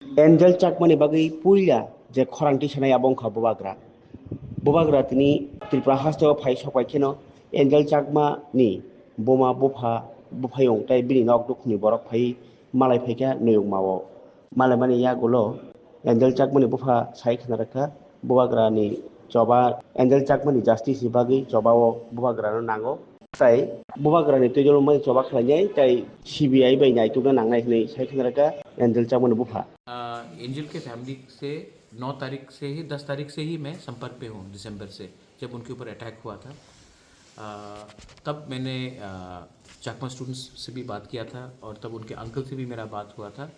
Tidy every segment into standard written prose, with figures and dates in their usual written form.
Angel चाकमानि बागै पुइला जे खरांथि सानाय आबंखा बबाग्रा तिनि त्रिपुरा हास्टआव फाइ सकाइखेनो एन्जेल चाकमा नि बमा बफायं ताइ बिनि नक दुखुनि बरक फाइ मालाय फाइका नयं मावो मालाय माने या गलो एन्जेल चाकमानि बफा साइ खनारखा बबाग्रानि जबा एन्जेल चाकमानि जास्टिस बागै जबाओ बबाग्रानो नांगौ ताइ बबाग्रानि तैजल मै जबा खालायनाय ताइ सीबीआई बाय नायतुगा नांनाय हनै साइ खनारखा एन्जेल चाकमानि बफा एंजल के फैमिली से 9 तारीख से ही 10 तारीख से ही मैं संपर्क पे हूँ दिसंबर से, जब उनके ऊपर अटैक हुआ था। तब मैंने चाकमा स्टूडेंट्स से भी बात किया था और तब उनके अंकल से भी मेरा बात हुआ था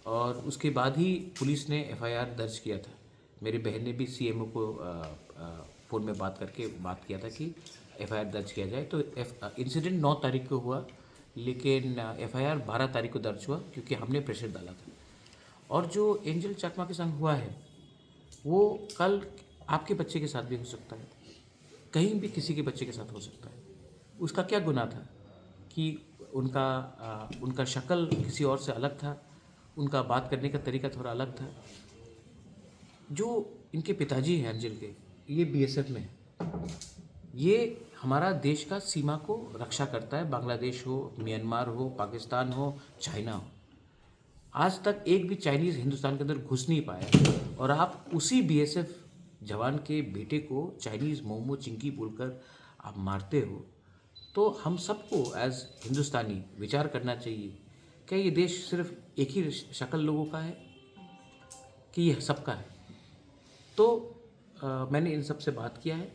और उसके बाद ही पुलिस ने एफआईआर दर्ज किया था। मेरी बहन ने भी सीएमओ को फ़ोन में बात करके बात किया था कि एफआईआर दर्ज किया जाए। तो इंसिडेंट 9 तारीख को हुआ, लेकिन एफआईआर 12 तारीख को दर्ज हुआ क्योंकि हमने प्रेशर डाला था। और जो एंजल चाकमा के संग हुआ है वो कल आपके बच्चे के साथ भी हो सकता है, कहीं भी किसी के बच्चे के साथ हो सकता है। उसका क्या गुनाह था कि उनका शक्ल किसी और से अलग था, उनका बात करने का तरीका थोड़ा अलग था। जो इनके पिताजी हैं एंजल के, ये बीएसएफ में है। ये हमारा देश का सीमा को रक्षा करता है, बांग्लादेश हो, म्यांमार हो, पाकिस्तान हो, चाइना हो। आज तक एक भी चाइनीज़ हिंदुस्तान के अंदर घुस नहीं पाया और आप उसी बीएसएफ जवान के बेटे को चाइनीज़ मोमो चिंकी बोलकर आप मारते हो। तो हम सबको एज हिंदुस्तानी विचार करना चाहिए, क्या ये देश सिर्फ एक ही शक्ल लोगों का है कि ये सबका है। तो मैंने इन सब से बात किया है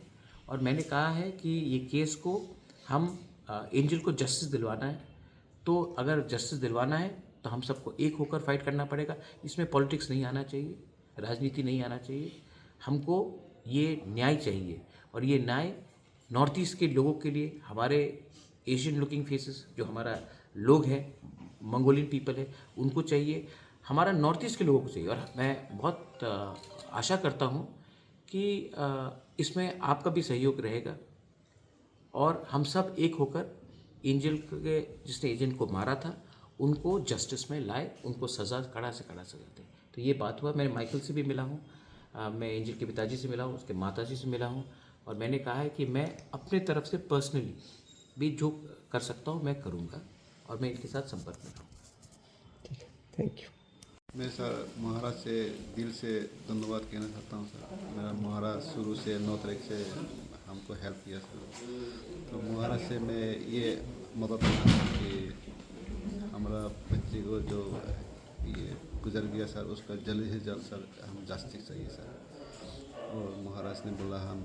और मैंने कहा है कि ये केस को हम एंजल को जस्टिस दिलवाना है। तो अगर जस्टिस दिलवाना है तो हम सबको एक होकर फाइट करना पड़ेगा। इसमें पॉलिटिक्स नहीं आना चाहिए, राजनीति नहीं आना चाहिए। हमको ये न्याय चाहिए और ये न्याय नॉर्थ ईस्ट के लोगों के लिए, हमारे एशियन लुकिंग फेसेस जो हमारा लोग हैं, मंगोलियन पीपल है, उनको चाहिए, हमारा नॉर्थ ईस्ट के लोगों को चाहिए। और मैं बहुत आशा करता हूँ कि इसमें आपका भी सहयोग रहेगा और हम सब एक होकर एंजल के जिसने एजेंट को मारा था उनको जस्टिस में लाए, उनको सज़ा कड़ा से कड़ा सज़ा दें। तो ये बात हुआ। मैं माइकल से भी मिला हूँ, मैं एंजल के पिताजी से मिला हूँ, उसके माताजी से मिला हूँ और मैंने कहा है कि मैं अपने तरफ से पर्सनली भी जो कर सकता हूँ मैं करूँगा और मैं इनके साथ संपर्क में रहूँगा। Thank you. मैं सर महाराज से दिल से धन्यवाद कहना चाहता हूँ सर। मेरा महाराज शुरू से 9 तारीख से हमको हेल्प किया सर। तो महाराज से मैं ये मदद करना कि हमारा बच्चे को जो ये गुजर गया सर, उसका जल्द से जल्द सर हम जस्टिस चाहिए सर। और महाराज ने बोला हम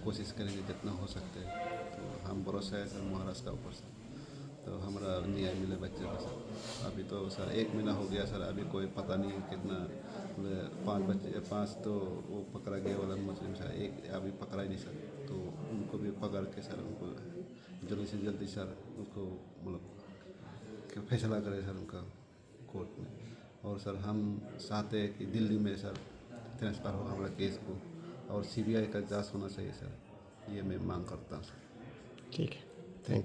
कोशिश करेंगे जितना हो सकते हैं। तो हम भरोसा है सर महाराज का ऊपर सर, तो हमारा न्याय मिले बच्चे को सर। अभी तो सर 1 महीना हो गया सर, अभी कोई पता नहीं कितना 5 बच्चे 5 तो वो पकड़ा गया वाला मुस्लिम सर, एक अभी पकड़ा ही नहीं सर। तो उनको भी पकड़ के सर उनको जल्दी से जल्दी सर उनको मतलब फैसला करे सर उनका कोर्ट में। और सर हम चाहते हैं कि दिल्ली में सर ट्रांसफ़र हो हमारा केस को और सीबीआई का जांच होना चाहिए सर, ये मैं मांग करता हूँ सर। ठीक है।